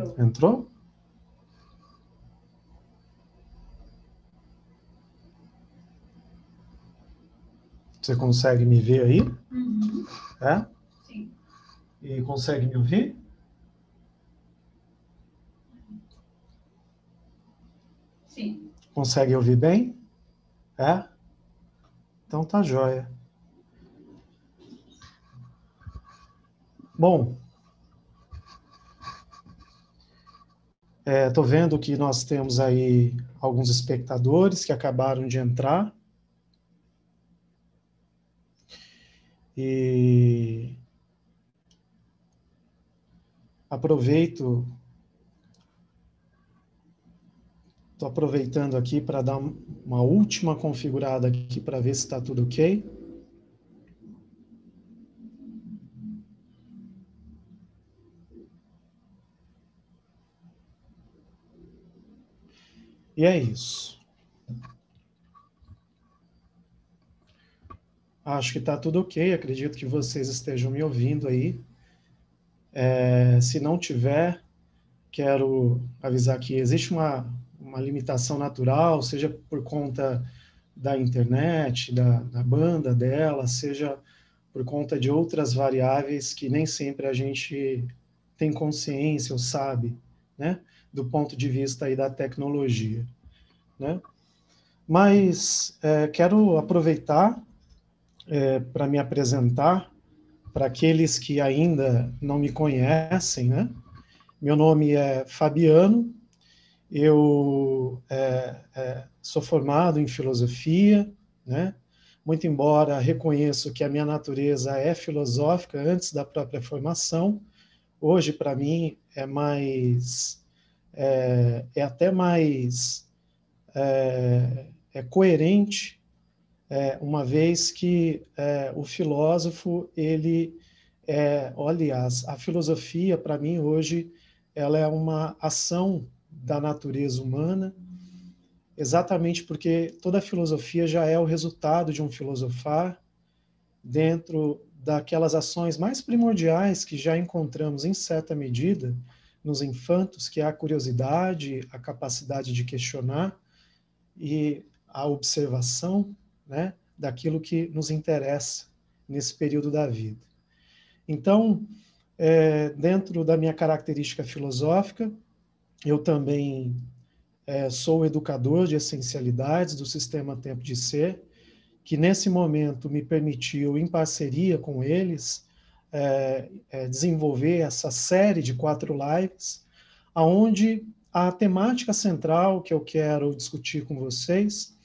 Entrou. Entrou? Você consegue me ver aí? Uhum. É? Sim. E consegue me ouvir? Sim. Consegue ouvir bem? É? Então tá jóia. Bom, tô vendo que nós temos aí alguns espectadores que acabaram de entrar. E aproveito, estou aproveitando aqui para dar uma última configurada aqui para ver se está tudo ok. E é isso. Acho que está tudo ok, acredito que vocês estejam me ouvindo aí. Se não tiver, quero avisar que existe uma limitação natural, seja por conta da internet, da banda dela, seja por conta de outras variáveis que nem sempre a gente tem consciência ou sabe, né, do ponto de vista aí da tecnologia, né? Mas quero aproveitar para me apresentar para aqueles que ainda não me conhecem, né? Meu nome é Fabiano, eu sou formado em filosofia, né? Muito embora reconheço que a minha natureza é filosófica antes da própria formação, hoje para mim é até mais coerente, uma vez que o filósofo ele aliás, a filosofia para mim hoje ela é uma ação da natureza humana, exatamente porque toda filosofia já é o resultado de um filosofar dentro daquelas ações mais primordiais que já encontramos em certa medida nos infantos, que é a curiosidade, a capacidade de questionar e a observação, né, daquilo que nos interessa nesse período da vida. Então, dentro da minha característica filosófica, eu também sou educador de essencialidades do sistema Tempo de Ser, que nesse momento me permitiu, em parceria com eles, desenvolver essa série de 4 lives, onde a temática central que eu quero discutir com vocês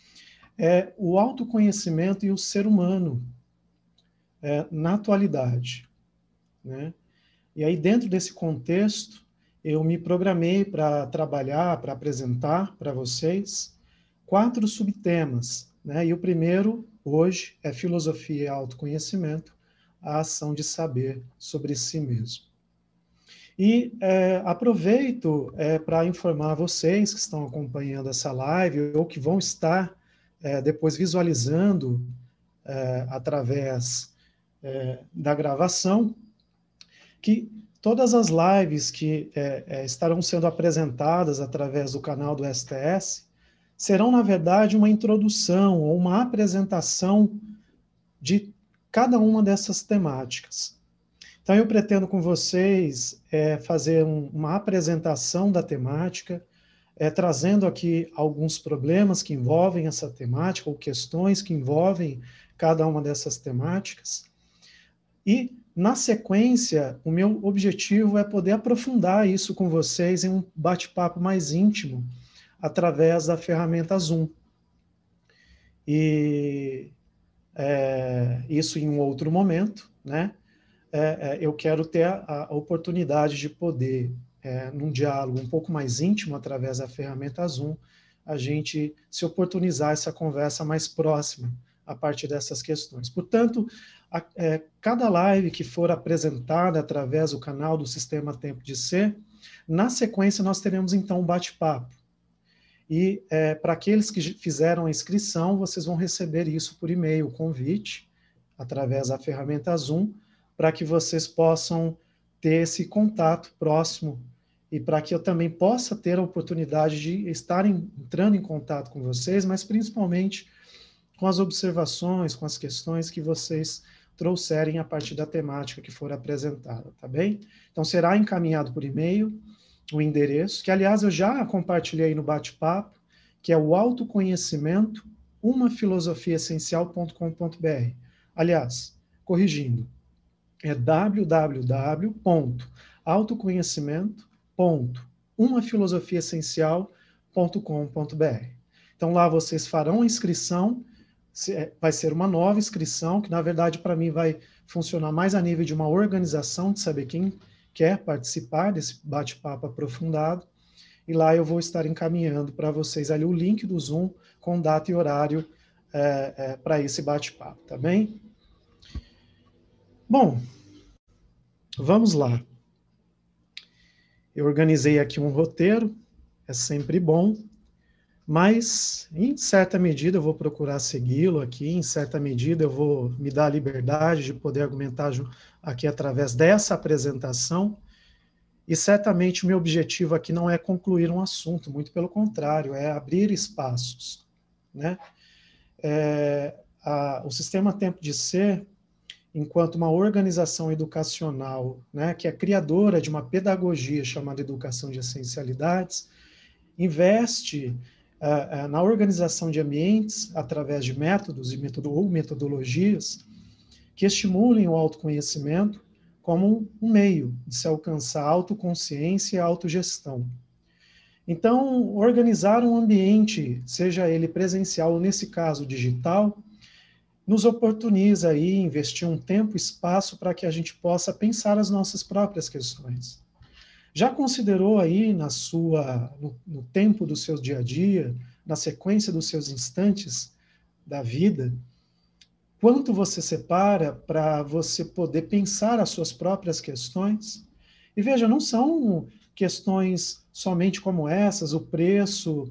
é o autoconhecimento e o ser humano na atualidade, né? E aí, dentro desse contexto, eu me programei para trabalhar, para apresentar para vocês 4 subtemas, né? E o primeiro, hoje, é filosofia e autoconhecimento, a ação de saber sobre si mesmo. E aproveito para informar vocês que estão acompanhando essa live ou que vão estar depois visualizando através da gravação, que todas as lives que estarão sendo apresentadas através do canal do STS serão, na verdade, uma introdução ou uma apresentação de cada uma dessas temáticas. Então, eu pretendo com vocês fazer uma apresentação da temática, trazendo aqui alguns problemas que envolvem essa temática, ou questões que envolvem cada uma dessas temáticas. E, na sequência, o meu objetivo é poder aprofundar isso com vocês em um bate-papo mais íntimo, através da ferramenta Zoom. E isso em um outro momento, né? Eu quero ter a oportunidade de poder, num diálogo um pouco mais íntimo, através da ferramenta Zoom, a gente se oportunizar essa conversa mais próxima a partir dessas questões. Portanto, cada live que for apresentada através do canal do Sistema Tempo de Ser, na sequência nós teremos então um bate-papo. E para aqueles que fizeram a inscrição, vocês vão receber isso por e-mail, o convite, através da ferramenta Zoom, para que vocês possam ter esse contato próximo e para que eu também possa ter a oportunidade de estar entrando em contato com vocês, mas principalmente com as observações, com as questões que vocês trouxerem a partir da temática que for apresentada, tá bem? Então, será encaminhado por e-mail o endereço, que, aliás, eu já compartilhei no bate-papo, que é o autoconhecimento, umafilosofiaessencial.com.br. Aliás, corrigindo, é www.autoconhecimento.umafilosofiaessencial.com.br. Então, lá vocês farão a inscrição, vai ser uma nova inscrição, que na verdade para mim vai funcionar mais a nível de uma organização, de saber quem quer participar desse bate-papo aprofundado, e lá eu vou estar encaminhando para vocês ali o link do Zoom com data e horário para esse bate-papo, tá bem? Bom, vamos lá. Eu organizei aqui um roteiro, é sempre bom, mas em certa medida eu vou procurar segui-lo aqui, em certa medida eu vou me dar a liberdade de poder argumentar aqui através dessa apresentação, e certamente o meu objetivo aqui não é concluir um assunto, muito pelo contrário, é abrir espaços, né? O Sistema Tempo de Ser, enquanto uma organização educacional, né, que é criadora de uma pedagogia chamada Educação de Essencialidades, investe na organização de ambientes através de métodos ou metodologias que estimulem o autoconhecimento como um meio de se alcançar autoconsciência e autogestão. Então, organizar um ambiente, seja ele presencial ou, nesse caso, digital, nos oportuniza aí investir um tempo e espaço para que a gente possa pensar as nossas próprias questões. Já considerou aí no tempo do seu dia a dia, na sequência dos seus instantes da vida, quanto você separa para você poder pensar as suas próprias questões? E veja, não são questões somente como essas, o preço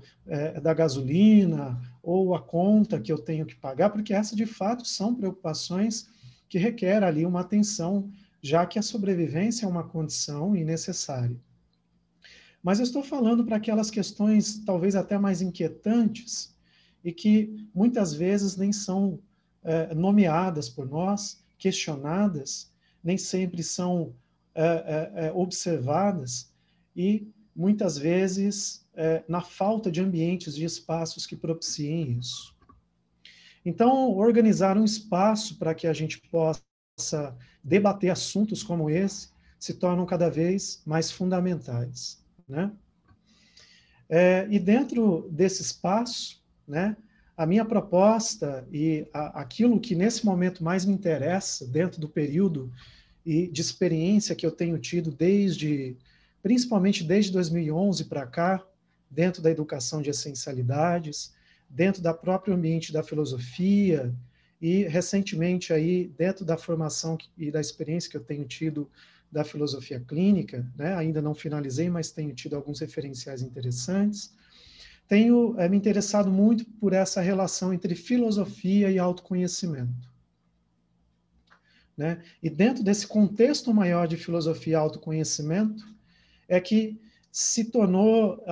da gasolina ou a conta que eu tenho que pagar, porque essas de fato são preocupações que requerem ali uma atenção, já que a sobrevivência é uma condição necessária. Mas eu estou falando para aquelas questões talvez até mais inquietantes e que muitas vezes nem são nomeadas por nós, questionadas, nem sempre são observadas e muitas vezes na falta de ambientes, de espaços que propiciem isso. Então, organizar um espaço para que a gente possa debater assuntos como esse se tornam cada vez mais fundamentais, né? E dentro desse espaço, né, a minha proposta e aquilo que nesse momento mais me interessa, dentro do período de experiência que eu tenho tido principalmente desde 2011 para cá, dentro da educação de essencialidades, dentro da próprio ambiente da filosofia e recentemente aí dentro da formação e da experiência que eu tenho tido da filosofia clínica, né? Ainda não finalizei, mas tenho tido alguns referenciais interessantes. Tenho me interessado muito por essa relação entre filosofia e autoconhecimento, né? E dentro desse contexto maior de filosofia e autoconhecimento, é que se tornou,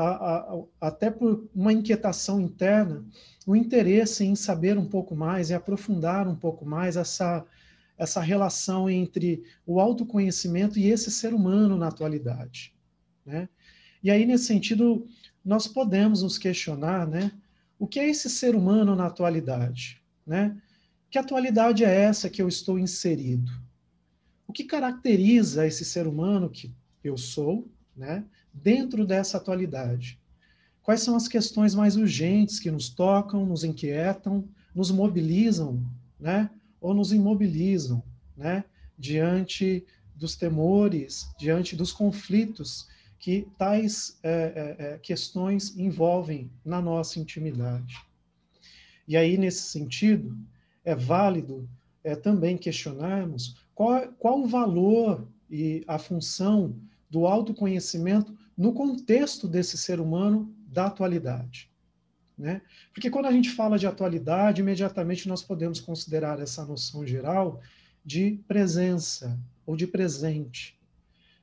até por uma inquietação interna, o interesse em saber um pouco mais e aprofundar um pouco mais essa relação entre o autoconhecimento e esse ser humano na atualidade, né? E aí, nesse sentido, nós podemos nos questionar, né? O que é esse ser humano na atualidade, né? Que atualidade é essa que eu estou inserido? O que caracteriza esse ser humano que eu sou, né? Dentro dessa atualidade? Quais são as questões mais urgentes que nos tocam, nos inquietam, nos mobilizam, né? Ou nos imobilizam, né? Diante dos temores, diante dos conflitos que tais questões envolvem na nossa intimidade. E aí, nesse sentido, é válido também questionarmos qual o valor e a função do autoconhecimento no contexto desse ser humano da atualidade, né? Porque quando a gente fala de atualidade, imediatamente nós podemos considerar essa noção geral de presença ou de presente.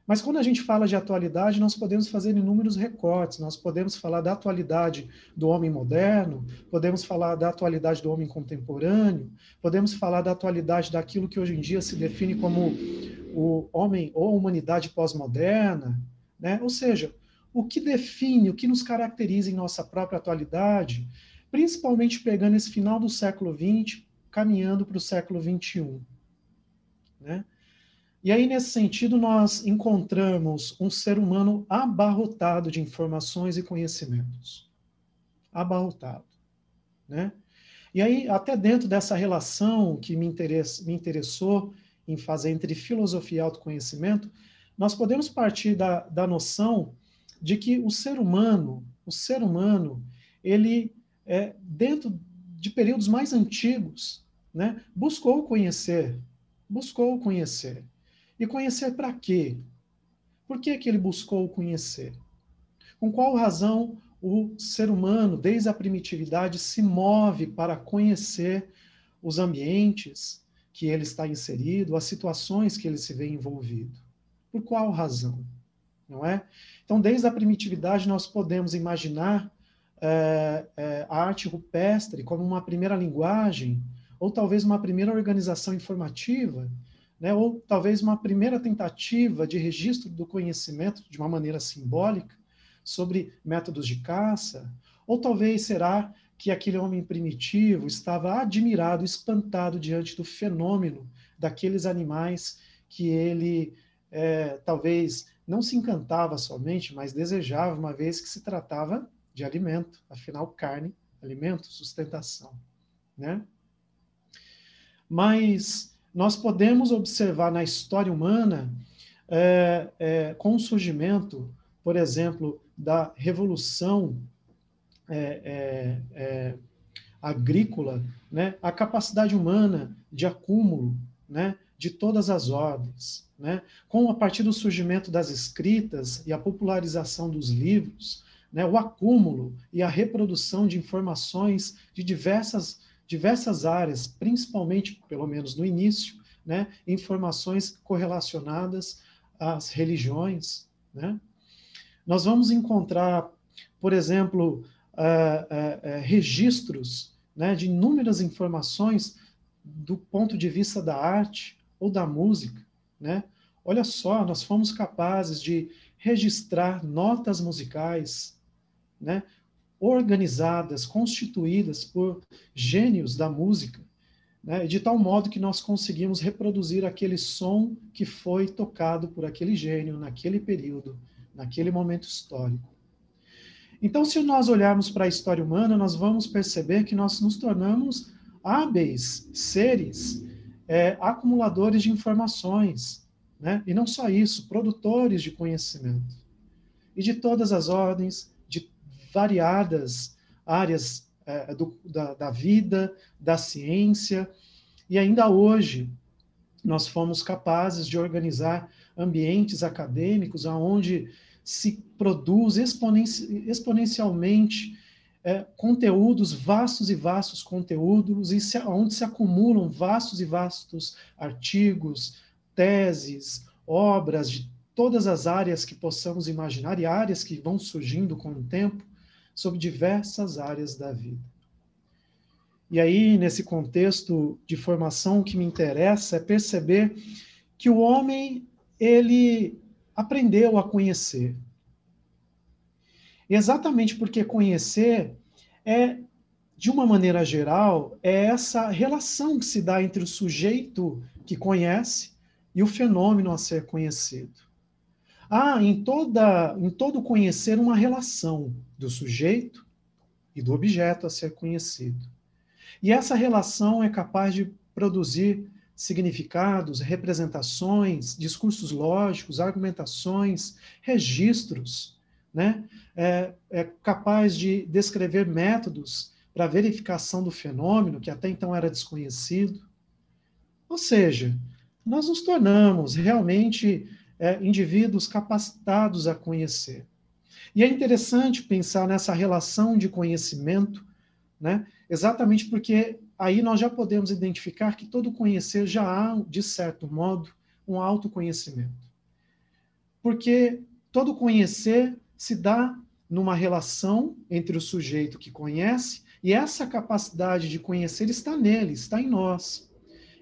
Mas quando a gente fala de atualidade, nós podemos fazer inúmeros recortes, nós podemos falar da atualidade do homem moderno, podemos falar da atualidade do homem contemporâneo, podemos falar da atualidade daquilo que hoje em dia se define como o homem ou a humanidade pós-moderna, né? Ou seja, o que define, o que nos caracteriza em nossa própria atualidade, principalmente pegando esse final do século XX, caminhando para o século XXI, né? E aí, nesse sentido, nós encontramos um ser humano abarrotado de informações e conhecimentos. Abarrotado, né? E aí, até dentro dessa relação que me interessou em fazer entre filosofia e autoconhecimento, nós podemos partir da noção de que o ser humano, ele, dentro de períodos mais antigos, né, buscou conhecer. E conhecer para quê? Por que que ele buscou conhecer? Com qual razão o ser humano, desde a primitividade, se move para conhecer os ambientes que ele está inserido, as situações que ele se vê envolvido? Por qual razão? Não é? Então, desde a primitividade, nós podemos imaginar a arte rupestre como uma primeira linguagem, ou talvez uma primeira organização informativa, né? Ou talvez uma primeira tentativa de registro do conhecimento de uma maneira simbólica sobre métodos de caça, ou talvez será que aquele homem primitivo estava admirado, espantado diante do fenômeno daqueles animais que ele talvez não se encantava somente, mas desejava, uma vez que se tratava de alimento, afinal carne, alimento, sustentação, né? Mas nós podemos observar na história humana, com o surgimento, por exemplo, da revolução agrícola, né, a capacidade humana de acúmulo, né, de todas as ordens, né, com a partir do surgimento das escritas e a popularização dos livros, né, o acúmulo e a reprodução de informações de diversas áreas, principalmente, pelo menos no início, né, informações correlacionadas às religiões, né? Nós vamos encontrar, por exemplo, registros, né, de inúmeras informações do ponto de vista da arte ou da música, né? Olha só, nós fomos capazes de registrar notas musicais, né, organizadas, constituídas por gênios da música, né, de tal modo que nós conseguimos reproduzir aquele som que foi tocado por aquele gênio naquele período, naquele momento histórico. Então, se nós olharmos para a história humana, nós vamos perceber que nós nos tornamos hábeis seres, acumuladores de informações, né? E não só isso, produtores de conhecimento. E de todas as ordens, de variadas áreas da vida, da ciência, e ainda hoje nós fomos capazes de organizar ambientes acadêmicos onde se produz exponencialmente conteúdos, vastos e vastos conteúdos, e onde se acumulam vastos e vastos artigos, teses, obras de todas as áreas que possamos imaginar e áreas que vão surgindo com o tempo sobre diversas áreas da vida. E aí, nesse contexto de formação, o que me interessa é perceber que o homem, ele aprendeu a conhecer. Exatamente porque conhecer de uma maneira geral, é essa relação que se dá entre o sujeito que conhece e o fenômeno a ser conhecido. Há em todo conhecer uma relação do sujeito e do objeto a ser conhecido. E essa relação é capaz de produzir significados, representações, discursos lógicos, argumentações, registros, né? É capaz de descrever métodos para verificação do fenômeno, que até então era desconhecido. Ou seja, nós nos tornamos realmente indivíduos capacitados a conhecer. E é interessante pensar nessa relação de conhecimento, né? Exatamente porque aí nós já podemos identificar que todo conhecer já há, de certo modo, um autoconhecimento. Porque todo conhecer se dá numa relação entre o sujeito que conhece, e essa capacidade de conhecer está nele, está em nós.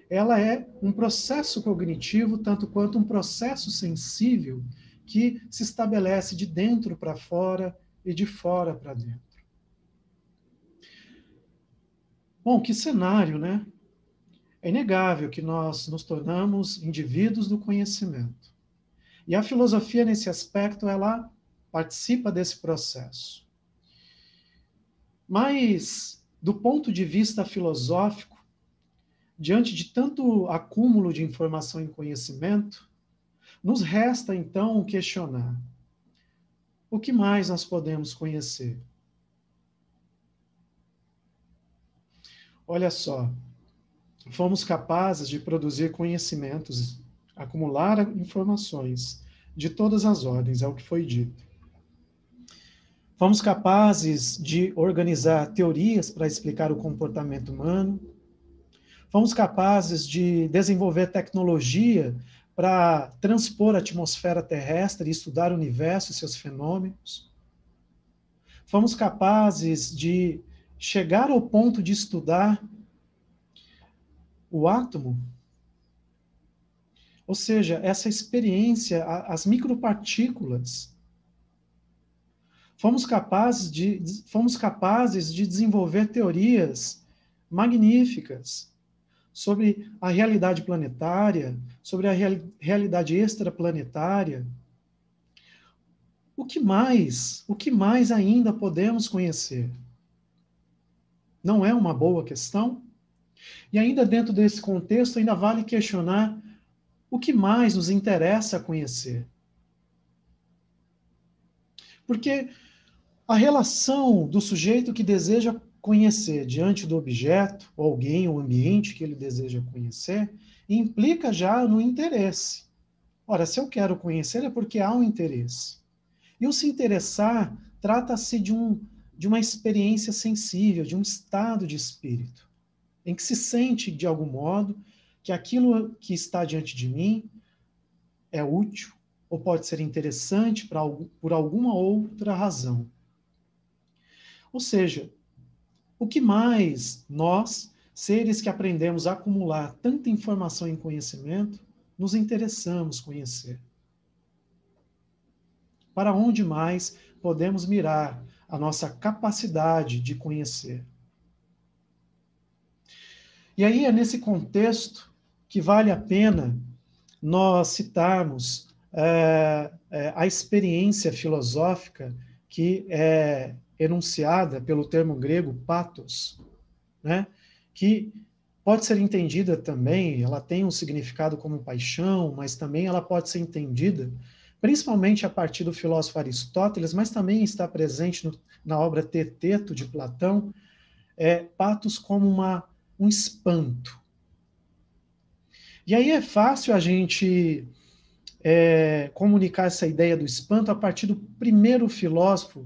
Ela é um processo cognitivo, tanto quanto um processo sensível, que se estabelece de dentro para fora e de fora para dentro. Bom, que cenário, né? É inegável que nós nos tornamos indivíduos do conhecimento. E a filosofia, nesse aspecto, ela participa desse processo. Mas, do ponto de vista filosófico, diante de tanto acúmulo de informação e conhecimento, nos resta, então, questionar: o que mais nós podemos conhecer? Olha só, fomos capazes de produzir conhecimentos, acumular informações de todas as ordens, é o que foi dito. Fomos capazes de organizar teorias para explicar o comportamento humano. Fomos capazes de desenvolver tecnologia para transpor a atmosfera terrestre e estudar o universo e seus fenômenos. Fomos capazes de chegar ao ponto de estudar o átomo, ou seja, essa experiência, as micropartículas. Fomos capazes de desenvolver teorias magníficas sobre a realidade planetária, sobre a realidade extraplanetária. O que mais ainda podemos conhecer? Não é uma boa questão? E ainda dentro desse contexto, ainda vale questionar o que mais nos interessa conhecer. Porque a relação do sujeito que deseja conhecer diante do objeto, ou alguém, ou ambiente que ele deseja conhecer, implica já no interesse. Ora, se eu quero conhecer é porque há um interesse. E o se interessar trata-se de uma experiência sensível, de um estado de espírito, em que se sente, de algum modo, que aquilo que está diante de mim é útil, ou pode ser interessante por alguma outra razão. Ou seja, o que mais nós, seres que aprendemos a acumular tanta informação e conhecimento, nos interessamos conhecer? Para onde mais podemos mirar a nossa capacidade de conhecer? E aí é nesse contexto que vale a pena nós citarmos a experiência filosófica que é enunciada pelo termo grego pathos, né? Que pode ser entendida também, ela tem um significado como paixão, mas também ela pode ser entendida principalmente a partir do filósofo Aristóteles, mas também está presente na obra Teteto, de Platão, pathos como um espanto. E aí é fácil a gente comunicar essa ideia do espanto a partir do primeiro filósofo,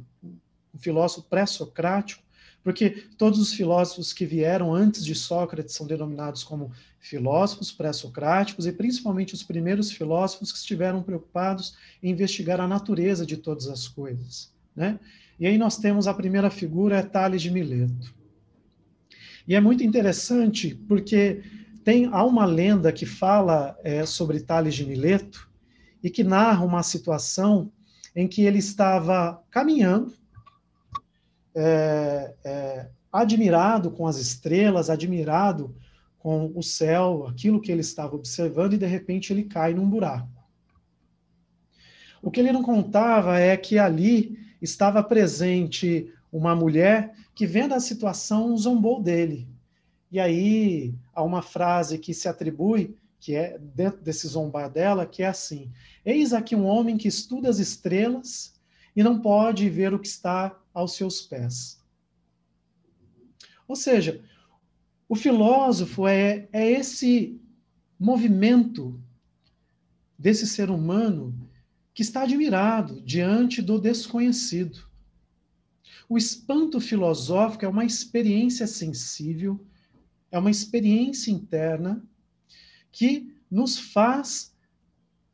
o filósofo pré-socrático, porque todos os filósofos que vieram antes de Sócrates são denominados como filósofos pré-socráticos, e principalmente os primeiros filósofos que estiveram preocupados em investigar a natureza de todas as coisas, né? E aí nós temos a primeira figura, Tales de Mileto. E é muito interessante porque há uma lenda que fala sobre Tales de Mileto e que narra uma situação em que ele estava caminhando, admirado com as estrelas, admirado com o céu, aquilo que ele estava observando, e de repente ele cai num buraco. O que ele não contava é que ali estava presente uma mulher que, vendo a situação, zombou dele. E aí há uma frase que se atribui, que é dentro desse zombar dela, que é assim: eis aqui um homem que estuda as estrelas e não pode ver o que está aos seus pés. Ou seja, o filósofo é esse movimento desse ser humano que está admirado diante do desconhecido. O espanto filosófico é uma experiência sensível, é uma experiência interna que nos faz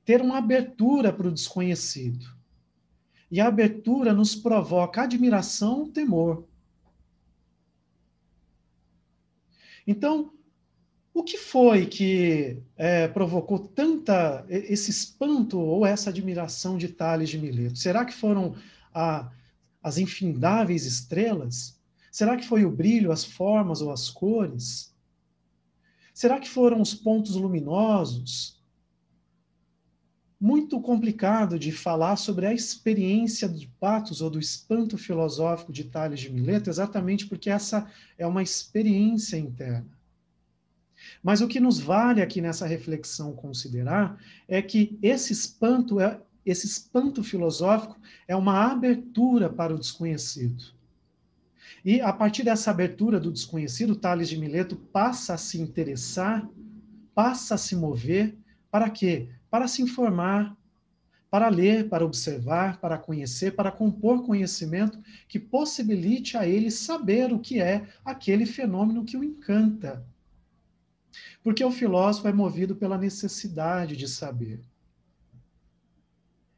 ter uma abertura para o desconhecido. E a abertura nos provoca admiração, temor. Então, o que foi que provocou esse espanto ou essa admiração de Tales de Mileto? Será que foram as infindáveis estrelas? Será que foi o brilho, as formas ou as cores? Será que foram os pontos luminosos? Muito complicado de falar sobre a experiência do patos ou do espanto filosófico de Tales de Mileto, exatamente porque essa é uma experiência interna. Mas o que nos vale aqui nessa reflexão considerar é que esse espanto filosófico é uma abertura para o desconhecido. E a partir dessa abertura do desconhecido, Tales de Mileto passa a se interessar, passa a se mover, para quê? Para se informar, para ler, para observar, para conhecer, para compor conhecimento que possibilite a ele saber o que é aquele fenômeno que o encanta. Porque o filósofo é movido pela necessidade de saber.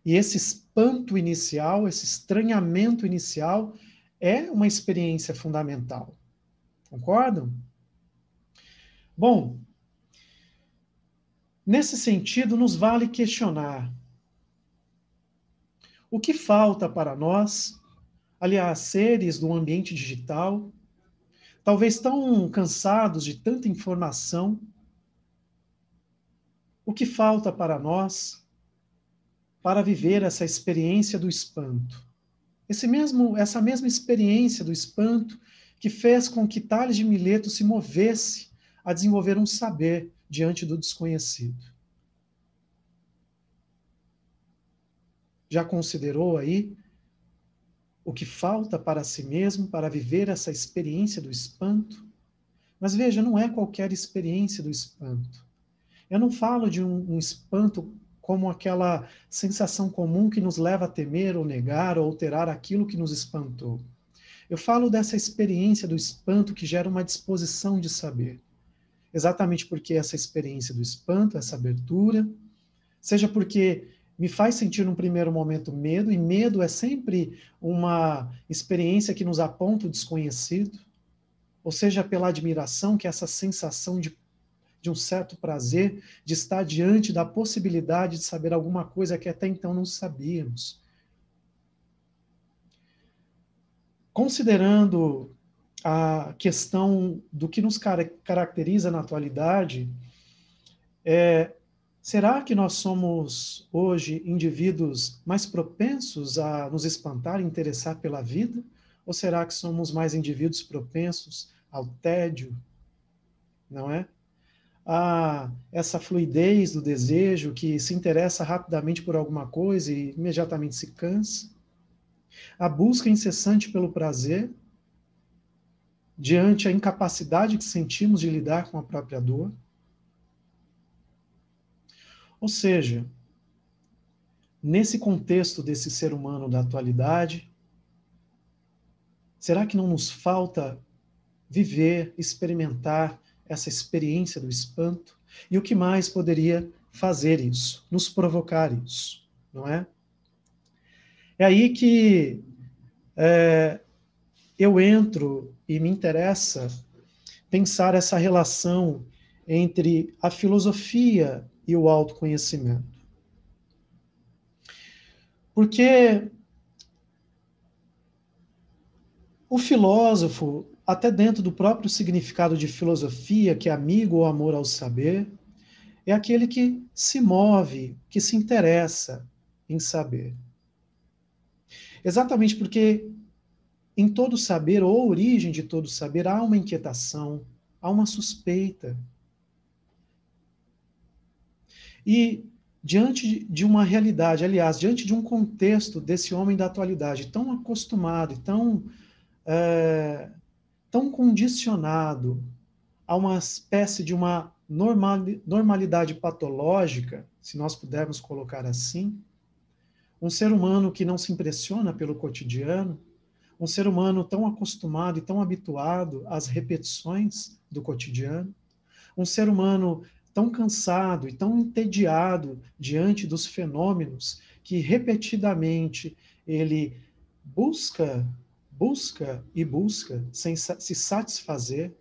E esse espanto inicial, esse estranhamento inicial, é uma experiência fundamental. Concordam? Bom, nesse sentido, nos vale questionar o que falta para nós, aliás, seres do ambiente digital, talvez tão cansados de tanta informação, o que falta para nós para viver essa experiência do espanto? Essa mesma experiência do espanto que fez com que Tales de Mileto se movesse a desenvolver um saber diante do desconhecido. Já considerou aí o que falta para si mesmo para viver essa experiência do espanto? Mas veja, não é qualquer experiência do espanto. Eu não falo de um espanto como aquela sensação comum que nos leva a temer ou negar ou alterar aquilo que nos espantou. Eu falo dessa experiência do espanto que gera uma disposição de saber. Exatamente porque essa experiência do espanto, essa abertura, seja porque me faz sentir num primeiro momento medo, e medo é sempre uma experiência que nos aponta o desconhecido, ou seja, pela admiração, que é essa sensação de um certo prazer de estar diante da possibilidade de saber alguma coisa que até então não sabíamos. Considerando a questão do que nos caracteriza na atualidade, será que nós somos hoje indivíduos mais propensos a nos espantar e interessar pela vida? Ou será que somos mais indivíduos propensos ao tédio, não é? A essa fluidez do desejo que se interessa rapidamente por alguma coisa e imediatamente se cansa, a busca incessante pelo prazer, diante a incapacidade que sentimos de lidar com a própria dor. Ou seja, nesse contexto desse ser humano da atualidade, será que não nos falta viver, experimentar essa experiência do espanto? E o que mais poderia fazer isso, nos provocar isso, não é? É aí que eu entro e me interessa pensar essa relação entre a filosofia e o autoconhecimento. Porque o filósofo, até dentro do próprio significado de filosofia, que é amigo ou amor ao saber, é aquele que se move, que se interessa em saber. Exatamente porque em todo saber, ou a origem de todo saber, há uma inquietação, há uma suspeita. E diante de uma realidade, aliás, diante de um contexto desse homem da atualidade tão acostumado e tão condicionado a uma espécie de uma normalidade patológica, se nós pudermos colocar assim, um ser humano que não se impressiona pelo cotidiano, um ser humano tão acostumado e tão habituado às repetições do cotidiano, um ser humano tão cansado e tão entediado diante dos fenômenos que repetidamente ele busca e busca sem se satisfazer?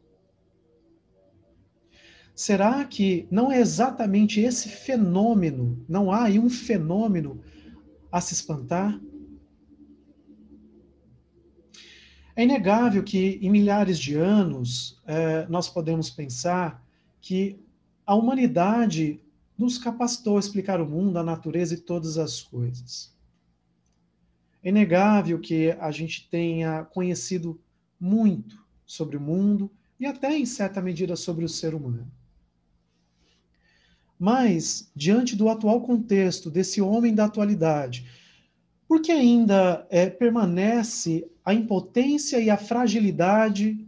Será que não é exatamente esse fenômeno, não há aí um fenômeno a se espantar? É inegável que em milhares de anos nós podemos pensar que a humanidade nos capacitou a explicar o mundo, a natureza e todas as coisas. É inegável que a gente tenha conhecido muito sobre o mundo e até, em certa medida, sobre o ser humano. Mas, diante do atual contexto, desse homem da atualidade, por que ainda permanece a impotência e a fragilidade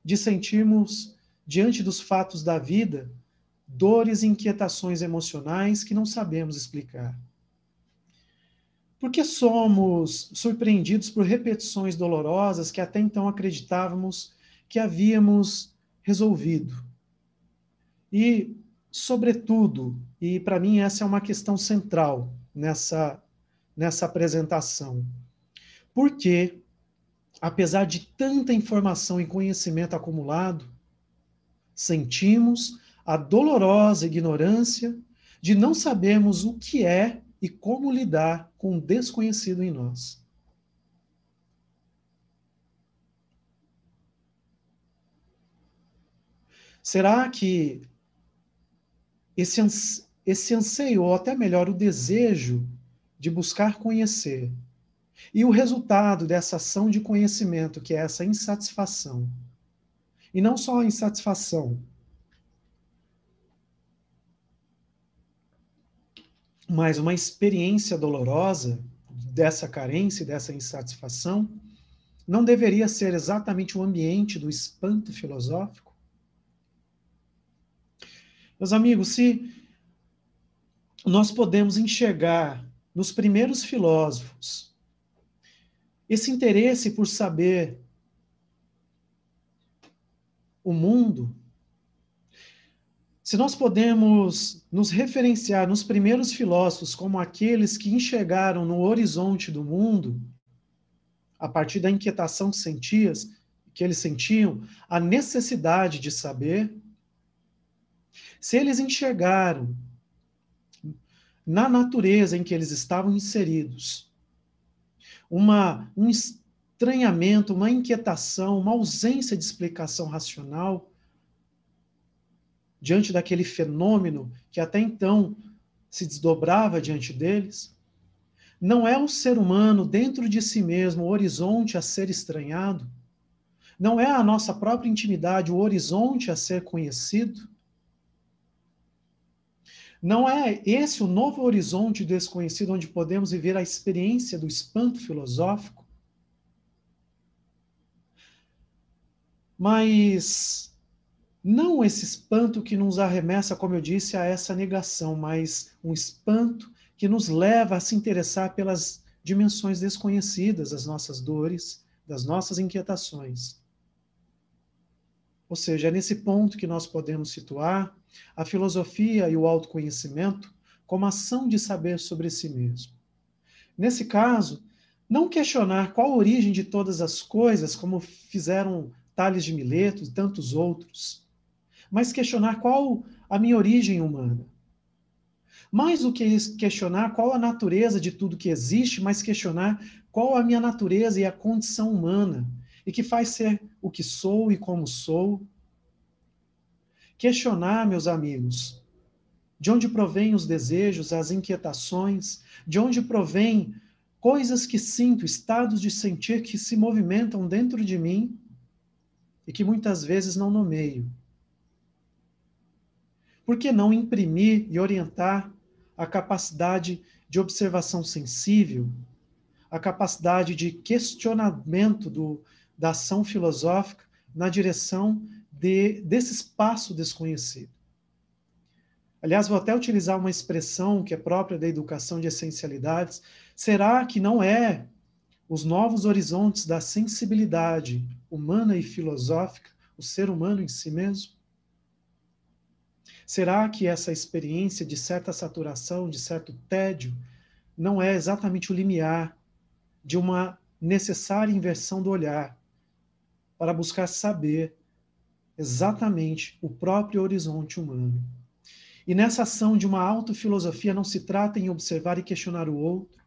de sentirmos, diante dos fatos da vida, dores e inquietações emocionais que não sabemos explicar? Por que somos surpreendidos por repetições dolorosas que até então acreditávamos que havíamos resolvido? E, sobretudo, e para mim essa é uma questão central nessa apresentação, por que, apesar de tanta informação e conhecimento acumulado, sentimos a dolorosa ignorância de não sabermos o que é e como lidar com o desconhecido em nós? Será que esse anseio, ou até melhor, o desejo de buscar conhecer, e o resultado dessa ação de conhecimento, que é essa insatisfação, e não só a insatisfação, mas uma experiência dolorosa dessa carência e dessa insatisfação, não deveria ser exatamente o ambiente do espanto filosófico? Meus amigos, se nós podemos enxergar nos primeiros filósofos esse interesse por saber o mundo, se nós podemos nos referenciar nos primeiros filósofos como aqueles que enxergaram no horizonte do mundo, a partir da inquietação que eles sentiam, a necessidade de saber, se eles enxergaram na natureza em que eles estavam inseridos um estranhamento, uma inquietação, uma ausência de explicação racional diante daquele fenômeno que até então se desdobrava diante deles, não é o ser humano dentro de si mesmo o horizonte a ser estranhado? Não é a nossa própria intimidade o horizonte a ser conhecido? Não é esse o novo horizonte desconhecido onde podemos viver a experiência do espanto filosófico? Mas não esse espanto que nos arremessa, como eu disse, a essa negação, mas um espanto que nos leva a se interessar pelas dimensões desconhecidas das nossas dores, das nossas inquietações. Ou seja, é nesse ponto que nós podemos situar a filosofia e o autoconhecimento como ação de saber sobre si mesmo. Nesse caso, não questionar qual a origem de todas as coisas, como fizeram Tales de Mileto e tantos outros, mas questionar qual a minha origem humana. Mais do que questionar qual a natureza de tudo que existe, mas questionar qual a minha natureza e a condição humana, e que faz ser o que sou e como sou. Questionar, meus amigos, de onde provém os desejos, as inquietações, de onde provém coisas que sinto, estados de sentir que se movimentam dentro de mim e que muitas vezes não nomeio. Por que não imprimir e orientar a capacidade de observação sensível, a capacidade de questionamento da ação filosófica na direção desse espaço desconhecido? Aliás, vou até utilizar uma expressão que é própria da educação de essencialidades. Será que não é os novos horizontes da sensibilidade humana e filosófica, o ser humano em si mesmo? Será que essa experiência de certa saturação, de certo tédio, não é exatamente o limiar de uma necessária inversão do olhar para buscar saber exatamente o próprio horizonte humano? E nessa ação de uma autofilosofia não se trata em observar e questionar o outro,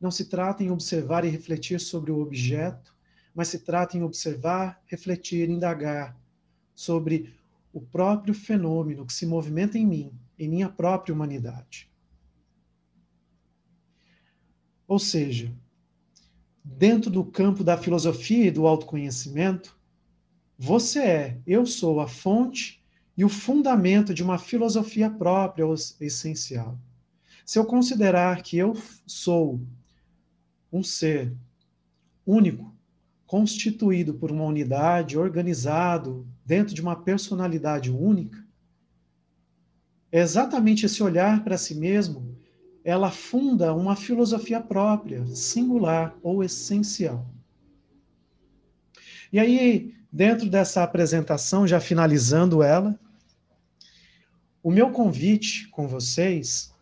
não se trata em observar e refletir sobre o objeto, mas se trata em observar, refletir, indagar sobre o próprio fenômeno que se movimenta em mim, em minha própria humanidade. Ou seja, dentro do campo da filosofia e do autoconhecimento, eu sou a fonte e o fundamento de uma filosofia própria ou essencial. Se eu considerar que eu sou um ser único, constituído por uma unidade, organizado dentro de uma personalidade única, é exatamente esse olhar para si mesmo, ela funda uma filosofia própria, singular ou essencial. E aí, dentro dessa apresentação, já finalizando ela, o meu convite com vocês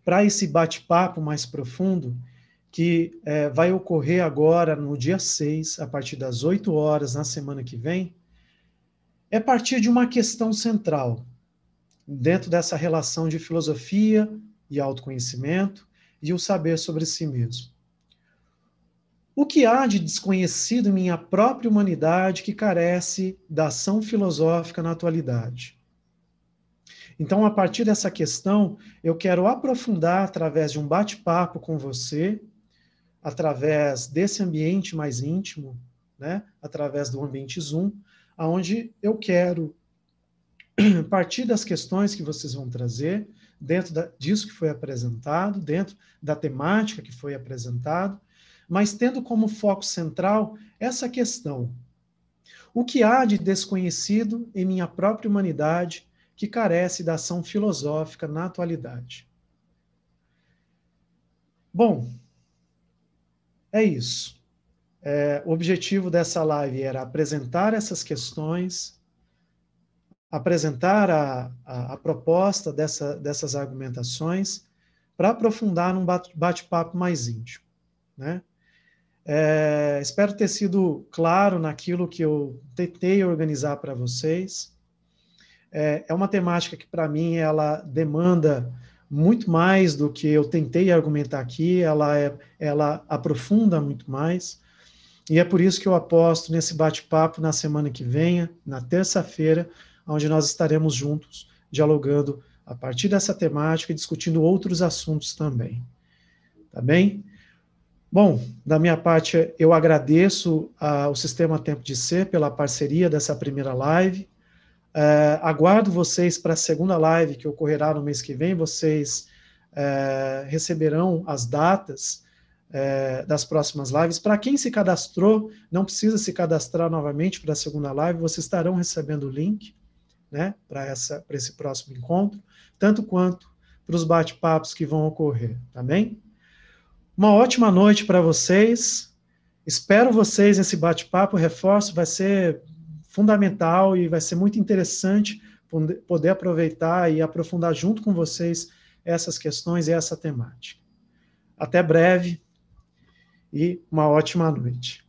para esse bate-papo mais profundo, que vai ocorrer agora no dia 6, a partir das 8 horas, na semana que vem, é partir de uma questão central, dentro dessa relação de filosofia e autoconhecimento e o saber sobre si mesmo. O que há de desconhecido em minha própria humanidade que carece da ação filosófica na atualidade? Então, a partir dessa questão, eu quero aprofundar através de um bate-papo com você, através desse ambiente mais íntimo, né, através do ambiente Zoom, onde eu quero partir das questões que vocês vão trazer, dentro disso que foi apresentado, dentro da temática que foi apresentado, mas tendo como foco central essa questão. O que há de desconhecido em minha própria humanidade que carece da ação filosófica na atualidade? Bom, é isso. O objetivo dessa live era apresentar essas questões, apresentar a proposta dessas argumentações, para aprofundar num bate-papo mais íntimo, né? Espero ter sido claro naquilo que eu tentei organizar para vocês. É uma temática que, para mim, ela demanda muito mais do que eu tentei argumentar aqui, ela aprofunda muito mais, e é por isso que eu aposto nesse bate-papo na semana que vem, na terça-feira, onde nós estaremos juntos, dialogando a partir dessa temática e discutindo outros assuntos também. Tá bem? Bom, da minha parte, eu agradeço ao Sistema Tempo de Ser pela parceria dessa primeira live. Aguardo vocês para a segunda live, que ocorrerá no mês que vem. Vocês receberão as datas das próximas lives. Para quem se cadastrou, não precisa se cadastrar novamente para a segunda live, vocês estarão recebendo o link, né, para esse próximo encontro, tanto quanto para os bate-papos que vão ocorrer, tá bem? Uma ótima noite para vocês. Espero vocês nesse bate-papo. Reforço, vai ser fundamental e vai ser muito interessante poder aproveitar e aprofundar junto com vocês essas questões e essa temática. Até breve e uma ótima noite.